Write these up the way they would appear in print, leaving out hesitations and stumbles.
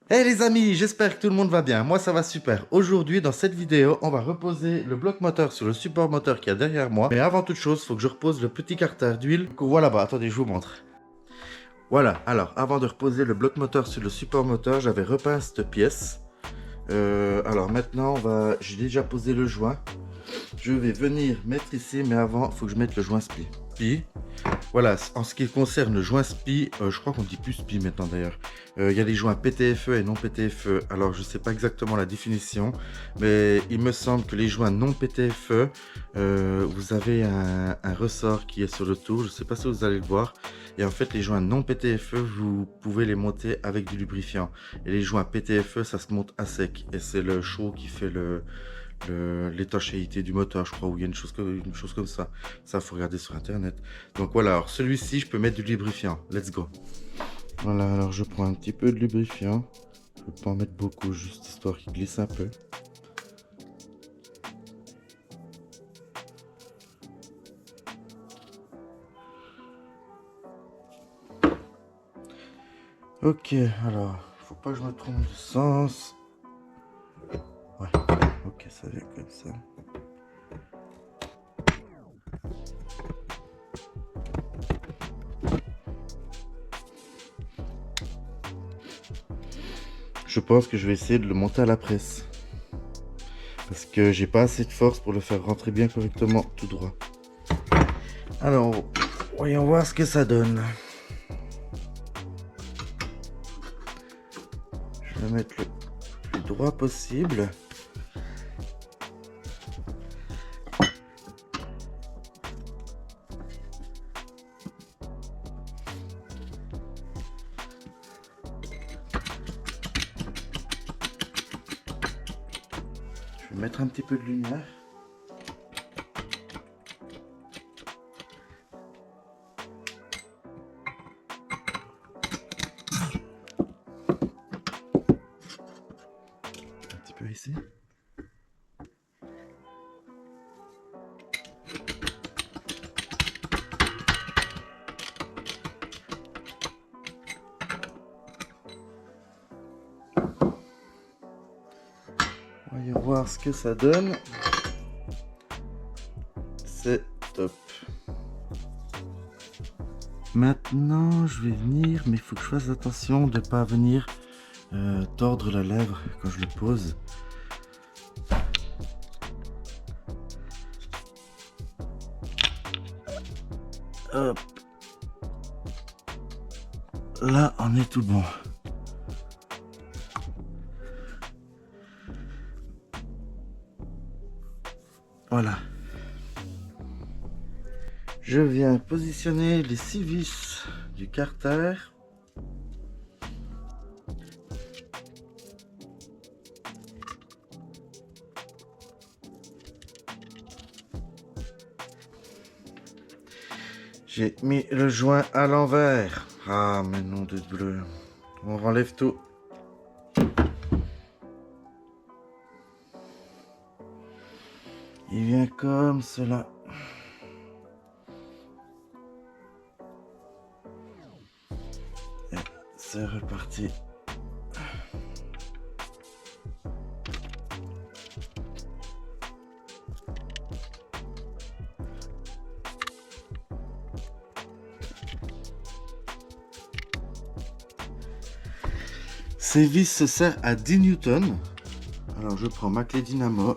Hey les amis, j'espère que tout le monde va bien. Moi ça va super. Aujourd'hui dans cette vidéo, on va reposer le bloc moteur sur le support moteur qu'il y a derrière moi. Mais avant toute chose, il faut que je repose le petit carter d'huile qu'on voit là-bas. Attendez, je vous montre. Voilà, alors avant de reposer le bloc moteur sur le support moteur, j'avais repeint cette pièce. Alors maintenant, j'ai déjà posé le joint. Je vais venir mettre ici, mais avant, il faut que je mette le joint SPI. Voilà, en ce qui concerne le joint SPI, je crois qu'on dit plus SPI maintenant d'ailleurs. Il y a les joints PTFE et non PTFE. Alors je ne sais pas exactement la définition, mais il me semble que les joints non PTFE, vous avez un ressort qui est sur le tour. Je ne sais pas si vous allez le voir. Et en fait, les joints non PTFE, vous pouvez les monter avec du lubrifiant. Et les joints PTFE, ça se monte à sec. Et c'est le chaud qui fait l'étanchéité du moteur, je crois, ou il y a une chose comme ça. Ça, faut regarder sur internet. Donc voilà, alors celui-ci, je peux mettre du lubrifiant. Let's go. Voilà, alors je prends un petit peu de lubrifiant. Je ne peux pas en mettre beaucoup, juste histoire qu'il glisse un peu. Ok, alors, faut pas que je me trompe de sens. Ouais, ok, ça vient comme ça. Je pense que je vais essayer de le monter à la presse. Parce que j'ai pas assez de force pour le faire rentrer bien correctement tout droit. Alors, voyons voir ce que ça donne. Je vais mettre le plus droit possible. Je vais mettre un petit peu de lumière. Un petit peu ici. Voyons voir ce que ça donne. C'est top. Maintenant, je vais venir, mais il faut que je fasse attention de ne pas venir tordre la lèvre quand je le pose. Hop. Là, on est tout bon. Voilà. Je viens positionner les 6 vis du carter. J'ai mis le joint à l'envers. Ah, mais non de bleu. On enlève tout. Il vient comme cela. Et c'est reparti. Ces vis se serrent à 10 newtons. Alors je prends ma clé dynamo.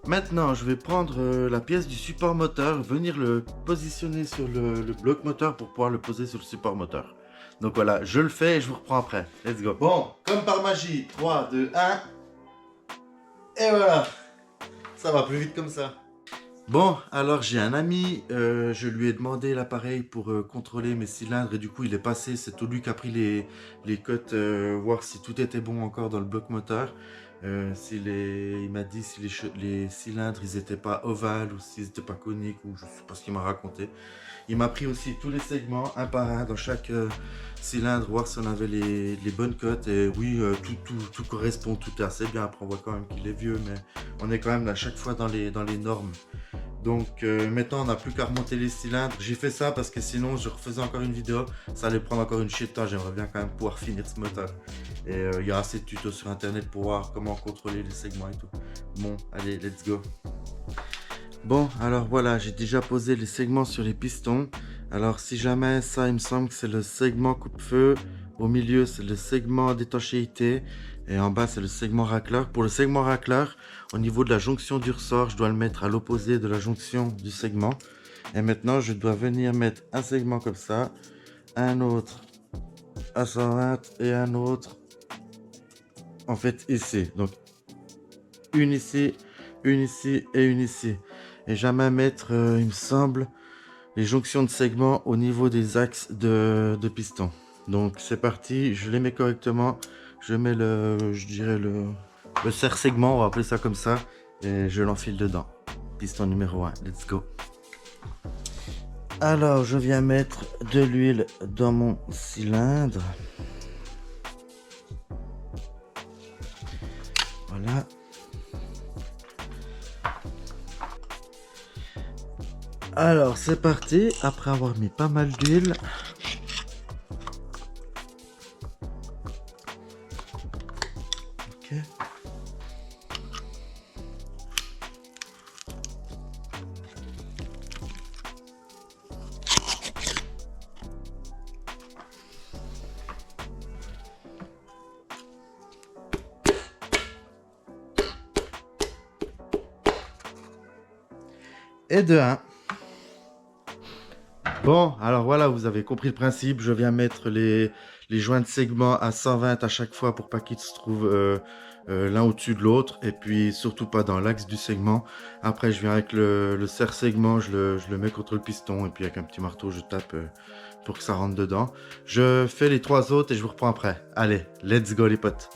Maintenant, je vais prendre la pièce du support moteur, venir le positionner sur le bloc moteur pour pouvoir le poser sur le support moteur. Donc voilà, je le fais et je vous reprends après. Let's go. Bon, comme par magie, 3, 2, 1. Et voilà. Ça va plus vite comme ça. Bon, alors j'ai un ami, je lui ai demandé l'appareil pour contrôler mes cylindres et du coup il est passé, c'est tout lui qui a pris les cotes, voir si tout était bon encore dans le bloc moteur. Il m'a dit si les cylindres ils étaient pas ovales ou s'ils étaient pas coniques ou je sais pas ce qu'il m'a raconté. Il m'a pris aussi tous les segments un par un dans chaque cylindre, voir si on avait les bonnes cotes. Et oui, tout correspond, tout est assez bien. Après, on voit quand même qu'il est vieux, mais on est quand même à chaque fois dans les normes. Donc maintenant, on n'a plus qu'à remonter les cylindres. J'ai fait ça parce que sinon, je refaisais encore une vidéo. Ça allait prendre encore une chier de temps. J'aimerais bien quand même pouvoir finir ce moteur. Et il y a assez de tutos sur internet pour voir comment contrôler les segments et tout. Bon, allez, let's go. Bon, alors voilà, j'ai déjà posé les segments sur les pistons. Alors si jamais ça, il me semble que c'est le segment coupe-feu. Au milieu, c'est le segment d'étanchéité. Et en bas, c'est le segment racleur. Pour le segment racleur, au niveau de la jonction du ressort, je dois le mettre à l'opposé de la jonction du segment. Et maintenant, je dois venir mettre un segment comme ça, un autre à 120 et un autre, en fait, ici. Donc, une ici et une ici. Et jamais mettre, il me semble, les jonctions de segments au niveau des axes de piston. Donc c'est parti, je les mets correctement. Je mets je dirais le serre-segment, on va appeler ça comme ça. Et je l'enfile dedans. Piston numéro 1, let's go. Alors je viens mettre de l'huile dans mon cylindre. Voilà. Alors c'est parti, après avoir mis pas mal d'huile. Ok. Et de 1. Bon, alors voilà, vous avez compris le principe. Je viens mettre les joints de segment à 120 à chaque fois pour pas qu'ils se trouvent l'un au-dessus de l'autre. Et puis surtout pas dans l'axe du segment. Après, je viens avec le serre-segment, je le mets contre le piston. Et puis avec un petit marteau, je tape pour que ça rentre dedans. Je fais les 3 autres et je vous reprends après. Allez, let's go les potes.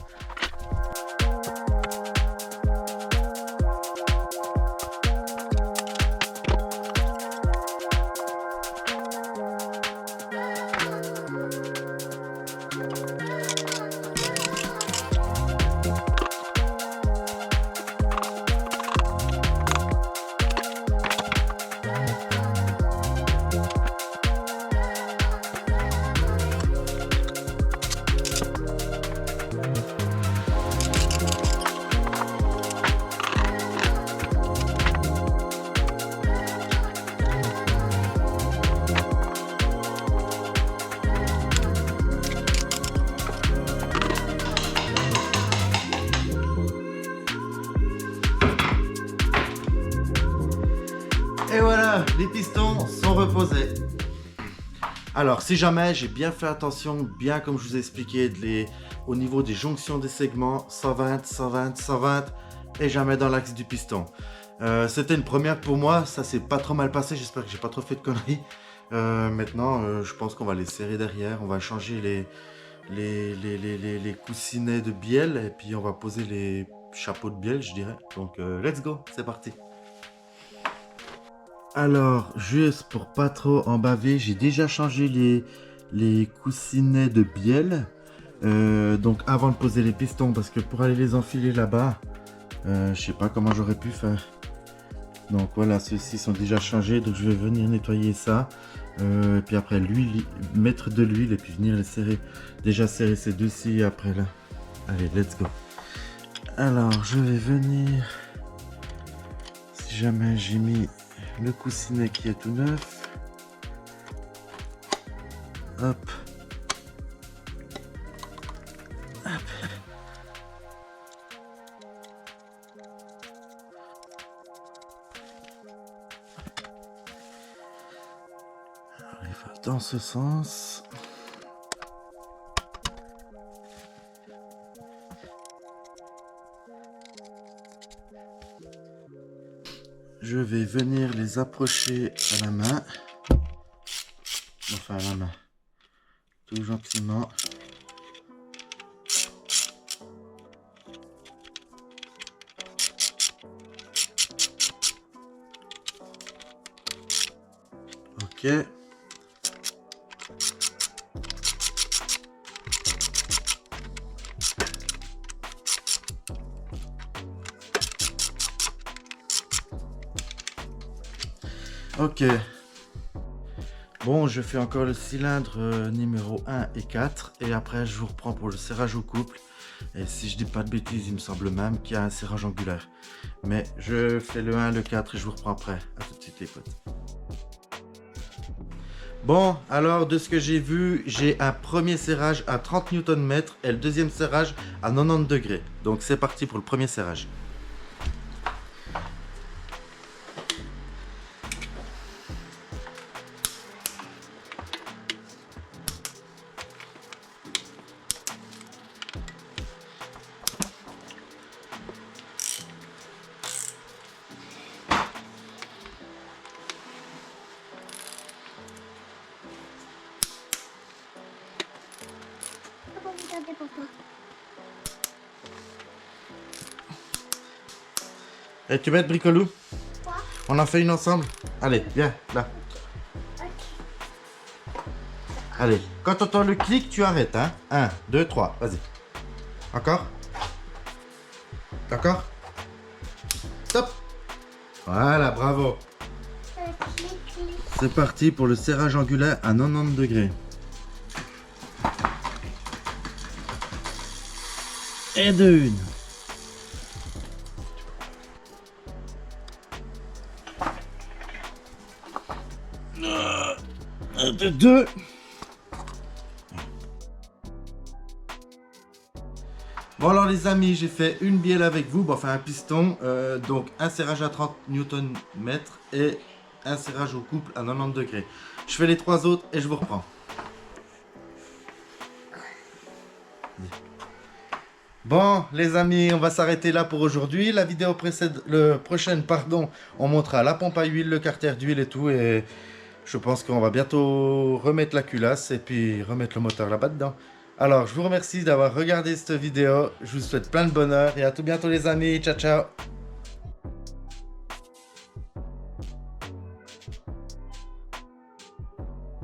Et voilà, les pistons sont reposés. Alors, si jamais j'ai bien fait attention, bien comme je vous ai expliqué, au niveau des jonctions des segments, 120, 120, 120, et jamais dans l'axe du piston. C'était une première pour moi, ça s'est pas trop mal passé, j'espère que j'ai pas trop fait de conneries. Maintenant, je pense qu'on va les serrer derrière, on va changer les coussinets de bielle, et puis on va poser les chapeaux de bielle, je dirais. Donc, let's go, c'est parti. Alors, juste pour pas trop en baver, j'ai déjà changé les coussinets de bielle. Donc avant de poser les pistons, parce que pour aller les enfiler là-bas, je sais pas comment j'aurais pu faire. Donc voilà, ceux-ci sont déjà changés, donc je vais venir nettoyer ça. Et puis après l'huile, mettre de l'huile et puis venir les serrer. Déjà serrer ces deux-ci après là. Allez, let's go. Alors, je vais venir, si jamais j'ai mis le coussinet qui est tout neuf. Hop. Hop. Alors, il va dans ce sens. Je vais venir les approcher à la main. Enfin, à la main. Tout gentiment. Ok. Ok. Bon, je fais encore le cylindre numéro 1 et 4 et après je vous reprends pour le serrage au couple. Et si je dis pas de bêtises, il me semble même qu'il y a un serrage angulaire. Mais je fais le 1, le 4 et je vous reprends après. A tout de suite les potes. Bon, alors de ce que j'ai vu, j'ai un premier serrage à 30 Nm et le deuxième serrage à 90 degrés. Donc c'est parti pour le premier serrage. Et tu veux être bricolou? Quoi? On en fait une ensemble? Allez, viens, là. Ok. Allez, quand tu entends le clic, tu arrêtes, hein. 1, 2, 3, vas-y. Encore? D'accord? Stop! Voilà, bravo. Clic, clic. C'est parti pour le serrage angulaire à 90 degrés. Et de une. De deux. Bon alors les amis, j'ai fait une bielle avec vous, bon, enfin un piston, donc un serrage à 30 Nm et un serrage au couple à 90 degrés. Je fais les trois autres et je vous reprends. Bon les amis, on va s'arrêter là pour aujourd'hui. La vidéo prochaine, on montrera la pompe à huile, le carter d'huile et tout. Et je pense qu'on va bientôt remettre la culasse et puis remettre le moteur là-bas dedans. Alors je vous remercie d'avoir regardé cette vidéo. Je vous souhaite plein de bonheur et à tout bientôt les amis. Ciao ciao.